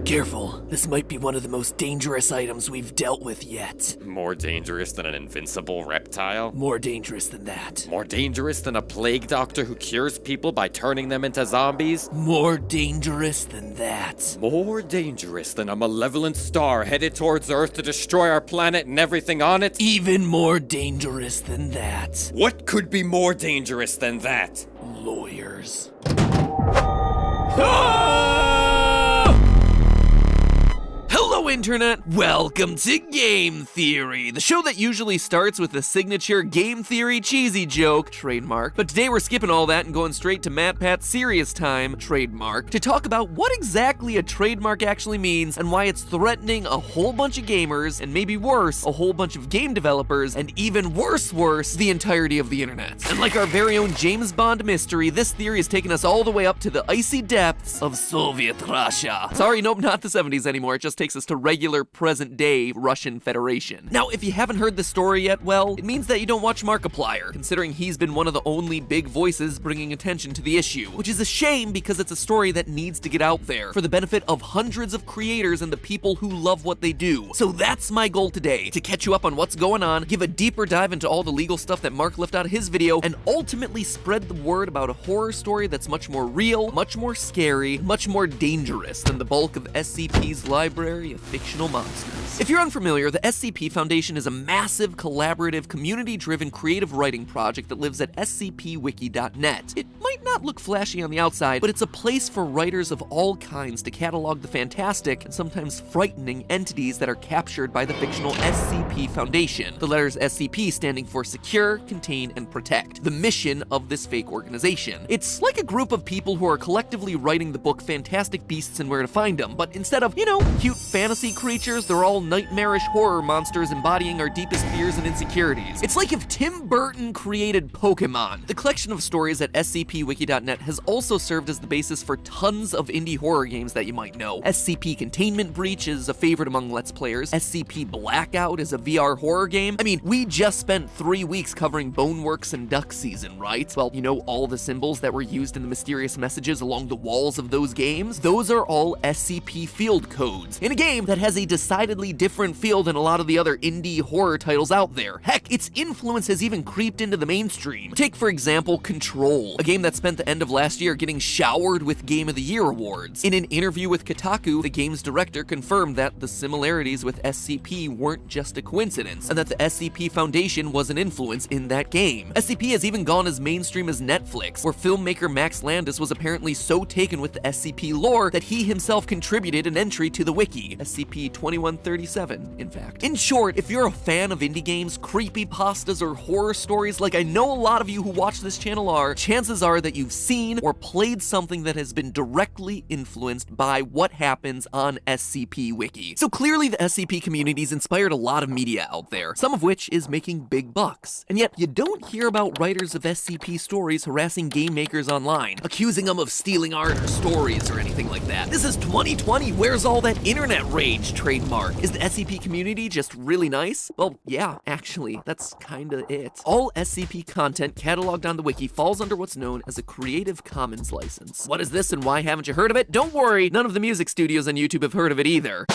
Careful, this might be one of the most dangerous items we've dealt with yet. More dangerous than an invincible reptile? More dangerous than that. More dangerous than a plague doctor who cures people by turning them into zombies? More dangerous than that. More dangerous than a malevolent star headed towards Earth to destroy our planet and everything on it? Even more dangerous than that. What could be more dangerous than that? Lawyers. Hello, Internet! Welcome to Game Theory, the show that usually starts with a signature game theory cheesy joke, trademark. But today we're skipping all that and going straight to Matt Pat's serious time, trademark, to talk about what exactly a trademark actually means and why it's threatening a whole bunch of gamers, and maybe worse, a whole bunch of game developers, and even worse, the entirety of the internet. And like our very own James Bond mystery, this theory has taken us all the way up to the icy depths of Soviet Russia. Sorry, nope, not the 70s anymore, it just takes us to regular present-day Russian Federation. Now, if you haven't heard the story yet, well, it means that you don't watch Markiplier, considering he's been one of the only big voices bringing attention to the issue, which is a shame because it's a story that needs to get out there for the benefit of hundreds of creators and the people who love what they do. So that's my goal today, to catch you up on what's going on, give a deeper dive into all the legal stuff that Mark left out of his video, and ultimately spread the word about a horror story that's much more real, much more scary, much more dangerous than the bulk of SCP's library of fictional monsters. If you're unfamiliar, the SCP Foundation is a massive, collaborative, community-driven creative writing project that lives at scpwiki.net. It might not look flashy on the outside, but it's a place for writers of all kinds to catalog the fantastic and sometimes frightening entities that are captured by the fictional SCP Foundation. The letters SCP standing for Secure, Contain, and Protect, the mission of this fake organization. It's like a group of people who are collectively writing the book Fantastic Beasts and Where to Find Them, but instead of, cute fantasy creatures, they're all nightmarish horror monsters embodying our deepest fears and insecurities. It's like if Tim Burton created Pokemon. The collection of stories at scpwiki.net has also served as the basis for tons of indie horror games that you might know. SCP Containment Breach is a favorite among Let's Players. SCP Blackout is a VR horror game. I mean, we just spent 3 weeks covering Boneworks and Duck Season, right? Well, all the symbols that were used in the mysterious messages along the walls of those games? Those are all SCP field codes, in a game that has a decidedly different feel than a lot of the other indie horror titles out there. Heck, its influence has even creeped into the mainstream. Take, for example, Control, a game that spent the end of last year getting showered with Game of the Year awards. In an interview with Kotaku, the game's director confirmed that the similarities with SCP weren't just a coincidence, and that the SCP Foundation was an influence in that game. SCP has even gone as mainstream as Netflix, where filmmaker Max Landis was apparently so taken with the SCP lore that he himself contributed an entry to the wiki, SCP-2137, in fact. In short, if you're a fan of indie games, creepypastas, or horror stories like I know a lot of you who watch this channel are, chances are that you've seen or played something that has been directly influenced by what happens on SCP Wiki. So clearly the SCP community's inspired a lot of media out there, some of which is making big bucks. And yet, you don't hear about writers of SCP stories harassing game makers online, accusing them of stealing art or stories or anything like that. This is 2020, where's all that internet rage, trademark? Is the SCP community just really nice? Well, yeah, actually, that's kinda it. All SCP content cataloged on the wiki falls under what's known as a Creative Commons license. What is this and why haven't you heard of it? Don't worry, none of the music studios on YouTube have heard of it either.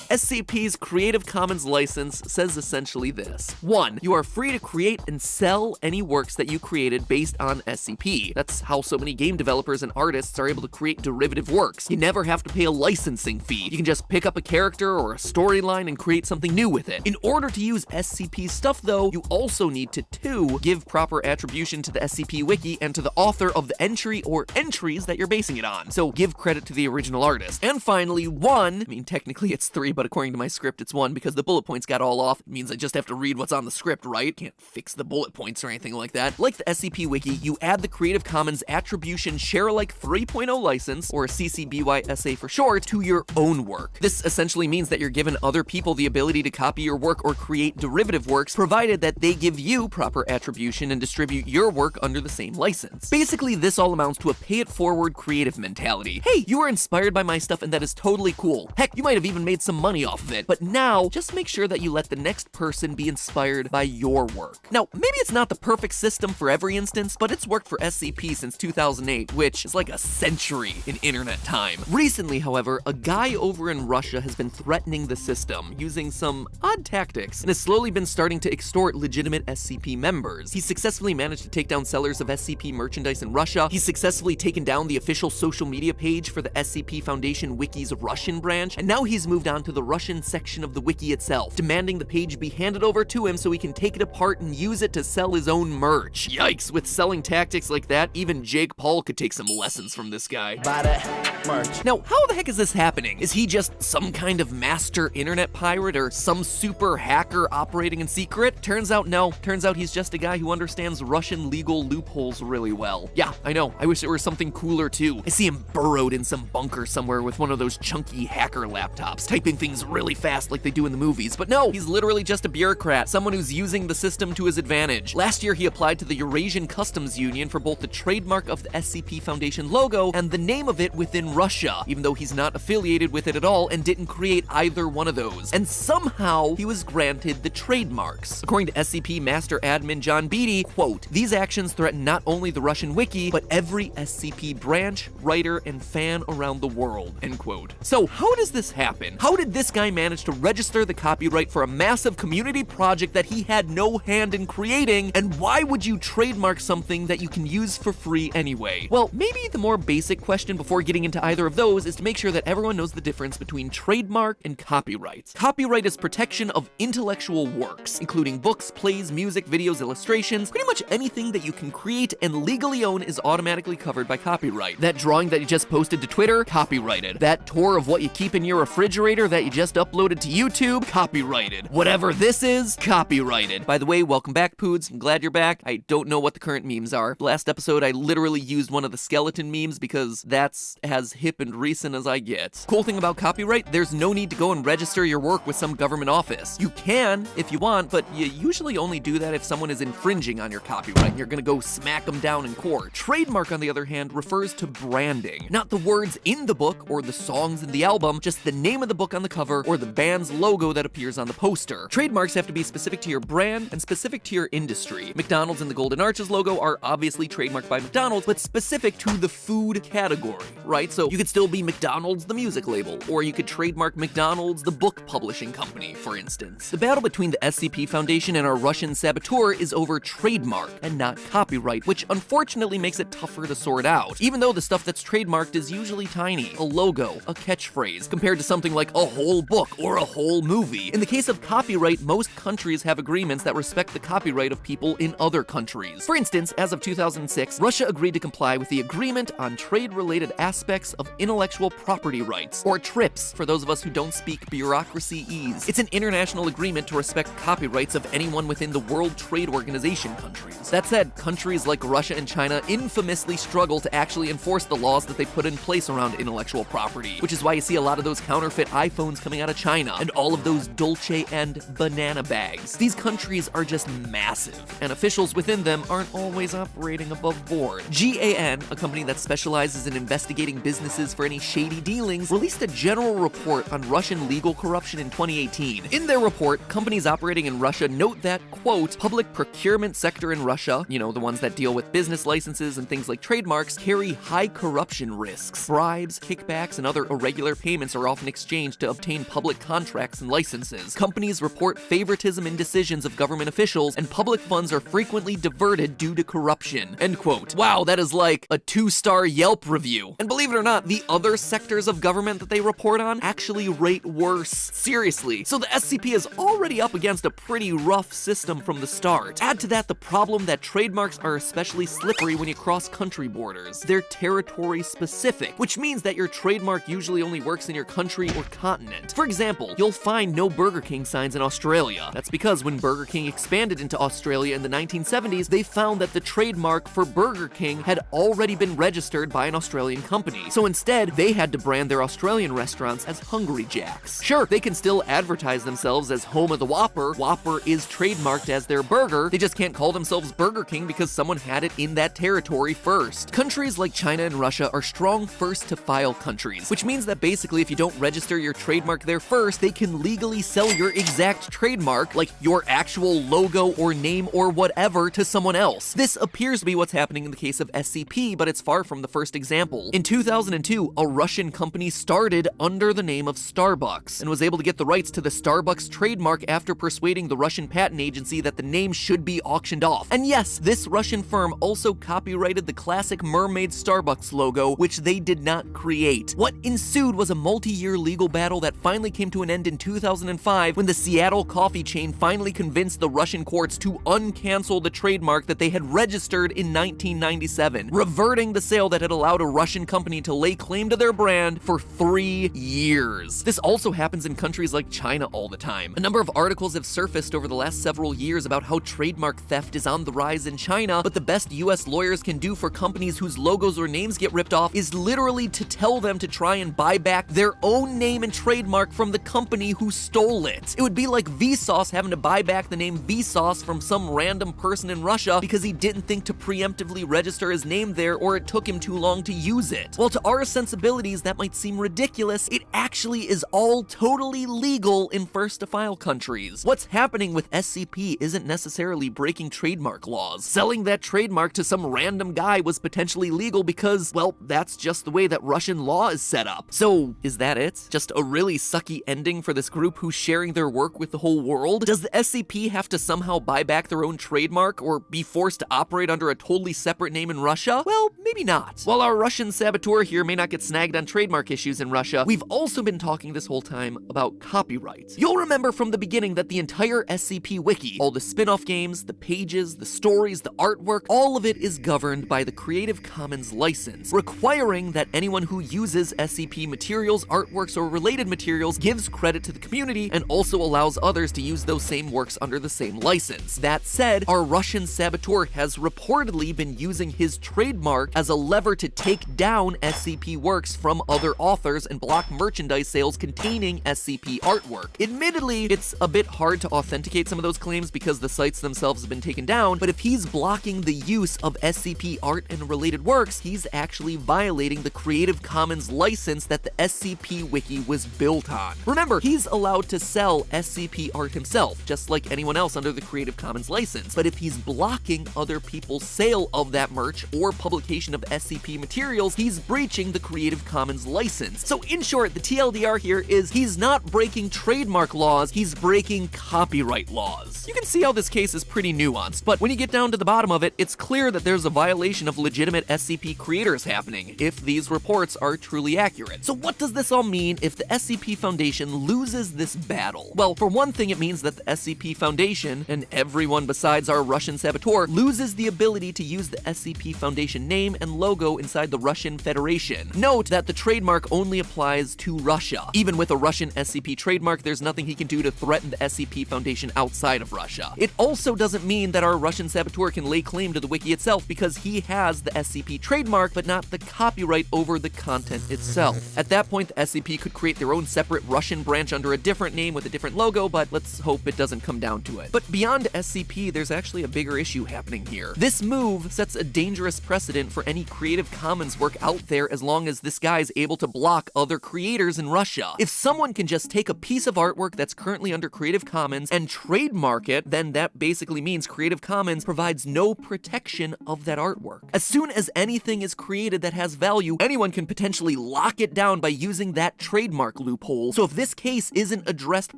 SCP's Creative Commons license says essentially this. 1. You are free to create and sell any works that you created based on SCP. That's how so many game developers and artists are able to create derivative works. You never have to pay a licensing fee. You can just pick up a character or a storyline and create something new with it. In order to use SCP stuff though, you also need to 2. Give proper attribution to the SCP wiki and to the author of the entry or entries that you're basing it on. So give credit to the original artist. And finally, 1, I mean technically it's 3, but according to my script, it's 1 because the bullet points got all off. It means I just have to read what's on the script, right? Can't fix the bullet points or anything like that. Like the SCP Wiki, you add the Creative Commons Attribution Share-alike 3.0 license, or CC BY-SA for short, to your own work. This essentially means that you're giving other people the ability to copy your work or create derivative works, provided that they give you proper attribution and distribute your work under the same license. Basically, this all amounts to a pay-it-forward creative mentality. Hey, you were inspired by my stuff and that is totally cool. Heck, you might have even made some money off of it. But now, just make sure that you let the next person be inspired by your work. Now, maybe it's not the perfect system for every instance, but it's worked for SCP since 2008, which is like a century in internet time. Recently, however, a guy over in Russia has been threatening the system using some odd tactics and has slowly been starting to extort legitimate SCP members. He's successfully managed to take down sellers of SCP merchandise in Russia. He's successfully taken down the official social media page for the SCP Foundation Wiki's Russian branch, and now he's moved on to the Russian section of the wiki itself, demanding the page be handed over to him so he can take it apart and use it to sell his own merch. Yikes, with selling tactics like that, even Jake Paul could take some lessons from this guy. Buy that merch. Now, how the heck is this happening? Is he just some kind of master internet pirate or some super hacker operating in secret? Turns out no. Turns out he's just a guy who understands Russian legal loopholes really well. Yeah, I know. I wish it were something cooler too. I see him burrowed in some bunker somewhere with one of those chunky hacker laptops, typing things really fast like they do in the movies. But no, he's literally just a bureaucrat, someone who's using the system to his advantage. Last year, he applied to the Eurasian Customs Union for both the trademark of the SCP Foundation logo and the name of it within Russia, even though he's not affiliated with it at all and didn't create either one of those. And somehow, he was granted the trademarks. According to SCP Master Admin John Beatty, quote, "These actions threaten not only the Russian wiki, but every SCP branch, writer, and fan around the world," end quote. So how does this happen? How did this guy manage to register the copyright for a massive community project that he had no hand in creating, and why would you trademark something that you can use for free anyway? Well, maybe the more basic question before getting into either of those is to make sure that everyone knows the difference between trademark and copyright. Copyright is protection of intellectual works, including books, plays, music, videos, illustrations. Pretty much anything that you can create and legally own is automatically covered by copyright. That drawing that you just posted to Twitter, copyrighted. That tour of what you keep in your refrigerator that you just uploaded to YouTube, copyrighted. Whatever this is, copyrighted. By the way, welcome back, Poods. I'm glad you're back. I don't know what the current memes are. Last episode, I literally used one of the skeleton memes because that's as hip and recent as I get. Cool thing about copyright, there's no need to go and register your work with some government office. You can, if you want, but you usually only do that if someone is infringing on your copyright and you're gonna go smack them down in court. Trademark, on the other hand, refers to branding. Not the words in the book or the songs in the album, just the name of the book on the cover or the band's logo that appears on the poster. Trademarks have to be specific to your brand and specific to your industry. McDonald's and the Golden Arches logo are obviously trademarked by McDonald's, but specific to the food category, right? So you could still be McDonald's the music label, or you could trademark McDonald's the book publishing company, for instance. The battle between the SCP Foundation and our Russian saboteur is over trademark and not copyright, which unfortunately makes it tougher to sort out. Even though the stuff that's trademarked is usually tiny, a logo, a catchphrase, compared to something like a whole book or a whole movie. In the case of copyright, most countries have agreements that respect the copyright of people in other countries. For instance, as of 2006, Russia agreed to comply with the Agreement on Trade-Related Aspects of Intellectual Property Rights, or TRIPS, for those of us who don't speak bureaucracy-ese. It's an international agreement to respect copyrights of anyone within the World Trade Organization countries. That said, countries like Russia and China infamously struggle to actually enforce the laws that they put in place around intellectual property, which is why you see a lot of those counterfeit iPhones coming out of China, and all of those Dolce and banana bags. These countries are just massive, and officials within them aren't always operating above board. GAN, a company that specializes in investigating businesses for any shady dealings, released a general report on Russian legal corruption in 2018. In their report, companies operating in Russia note that, quote, public procurement sector in Russia, you know, the ones that deal with business licenses and things like trademarks, carry high corruption risks. Bribes, kickbacks, and other irregular payments are often exchanged to obtain public contracts and licenses. Companies report favoritism in decisions of government officials, and public funds are frequently diverted due to corruption. End quote. Wow, that is like a 2-star Yelp review. And believe it or not, the other sectors of government that they report on actually rate worse. Seriously. So the SCP is already up against a pretty rough system from the start. Add to that the problem that trademarks are especially slippery when you cross country borders. They're territory specific, which means that your trademark usually only works in your country or continent. For example, you'll find no Burger King signs in Australia. That's because when Burger King expanded into Australia in the 1970s, they found that the trademark for Burger King had already been registered by an Australian company. So instead, they had to brand their Australian restaurants as Hungry Jack's. Sure, they can still advertise themselves as home of the Whopper. Whopper is trademarked as their burger. They just can't call themselves Burger King because someone had it in that territory first. Countries like China and Russia are strong first to file countries, which means that basically if you don't register your trademark trademark there first, they can legally sell your exact trademark, like your actual logo or name or whatever, to someone else. This appears to be what's happening in the case of SCP, but it's far from the first example. In 2002, a Russian company started under the name of Starbucks and was able to get the rights to the Starbucks trademark after persuading the Russian patent agency that the name should be auctioned off. And yes, this Russian firm also copyrighted the classic mermaid Starbucks logo, which they did not create. What ensued was a multi-year legal battle that finally came to an end in 2005 when the Seattle coffee chain finally convinced the Russian courts to uncancel the trademark that they had registered in 1997, reverting the sale that had allowed a Russian company to lay claim to their brand for 3 years. This also happens in countries like China all the time. A number of articles have surfaced over the last several years about how trademark theft is on the rise in China, but the best US lawyers can do for companies whose logos or names get ripped off is literally to tell them to try and buy back their own name and trademark from the company who stole it. It would be like Vsauce having to buy back the name Vsauce from some random person in Russia because he didn't think to preemptively register his name there, or it took him too long to use it. While to our sensibilities that might seem ridiculous, it actually is all totally legal in first-to-file countries. What's happening with SCP isn't necessarily breaking trademark laws. Selling that trademark to some random guy was potentially legal because, well, that's just the way that Russian law is set up. So, is that it? Just a really sucky ending for this group who's sharing their work with the whole world? Does the SCP have to somehow buy back their own trademark or be forced to operate under a totally separate name in Russia? Well, maybe not. While our Russian saboteur here may not get snagged on trademark issues in Russia, we've also been talking this whole time about copyright. You'll remember from the beginning that the entire SCP Wiki, all the spin-off games, the pages, the stories, the artwork, all of it is governed by the Creative Commons license, requiring that anyone who uses SCP materials, artworks, or related materials gives credit to the community and also allows others to use those same works under the same license. That said, our Russian saboteur has reportedly been using his trademark as a lever to take down SCP works from other authors and block merchandise sales containing SCP artwork. Admittedly, it's a bit hard to authenticate some of those claims because the sites themselves have been taken down, but if he's blocking the use of SCP art and related works, he's actually violating the Creative Commons license that the SCP Wiki was built on. Remember, he's allowed to sell SCP art himself, just like anyone else under the Creative Commons license, but if he's blocking other people's sale of that merch or publication of SCP materials, he's breaching the Creative Commons license. So in short, the TLDR here is he's not breaking trademark laws, he's breaking copyright laws. You can see how this case is pretty nuanced, but when you get down to the bottom of it, it's clear that there's a violation of legitimate SCP creators happening, if these reports are truly accurate. So what does this all mean if the SCP Foundation loses this battle? Well, for one thing, it means that the SCP Foundation, and everyone besides our Russian saboteur, loses the ability to use the SCP Foundation name and logo inside the Russian Federation. Note that the trademark only applies to Russia. Even with a Russian SCP trademark, there's nothing he can do to threaten the SCP Foundation outside of Russia. It also doesn't mean that our Russian saboteur can lay claim to the wiki itself because he has the SCP trademark but not the copyright over the content itself. At that point, the SCP could create their own separate Russian branch under a different name with a different logo, but let's hope it doesn't come down to it. But beyond SCP, there's actually a bigger issue happening here. This move sets a dangerous precedent for any Creative Commons work out there as long as this guy's able to block other creators in Russia. If someone can just take a piece of artwork that's currently under Creative Commons and trademark it, then that basically means Creative Commons provides no protection of that artwork. As soon as anything is created that has value, anyone can potentially lock it down by using that trademark loophole. So if this case isn't addressed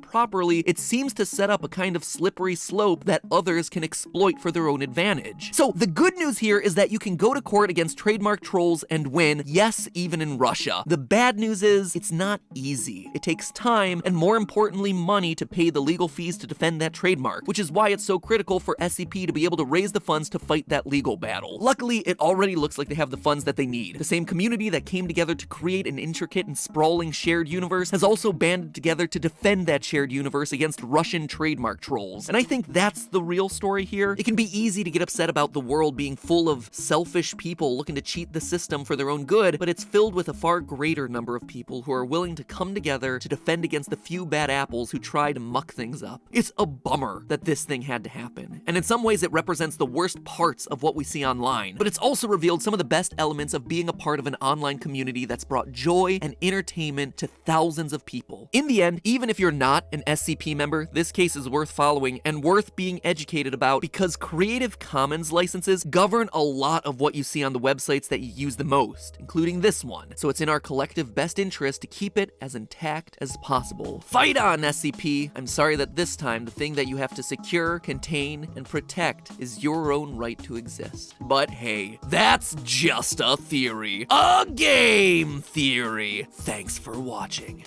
properly, it seems to set up a kind of slippery slope that others can exploit for their own advantage. So the good news here is that you can go to court against trademark trolls and win, yes, even in Russia. The bad news is it's not easy. It takes time and, more importantly, money to pay the legal fees to defend that trademark, which is why it's so critical for SCP to be able to raise the funds to fight that legal battle. Luckily, it already looks like they have the funds that they need. The same community that came together to create an intricate and sprawling shared universe has also banded together to defend that shared universe against Russian trademark trolls. And I think that's the real story here. It can be easy to get upset about the world being full of selfish people people looking to cheat the system for their own good, but it's filled with a far greater number of people who are willing to come together to defend against the few bad apples who try to muck things up. It's a bummer that this thing had to happen, and in some ways it represents the worst parts of what we see online, but it's also revealed some of the best elements of being a part of an online community that's brought joy and entertainment to thousands of people. In the end, even if you're not an SCP member, this case is worth following and worth being educated about because Creative Commons licenses govern a lot of what you see on the websites that you use the most, including this one, so it's in our collective best interest to keep it as intact as possible. Fight on, SCP! I'm sorry that this time the thing that you have to secure, contain, and protect is your own right to exist. But hey, that's just a theory. A game theory! Thanks for watching.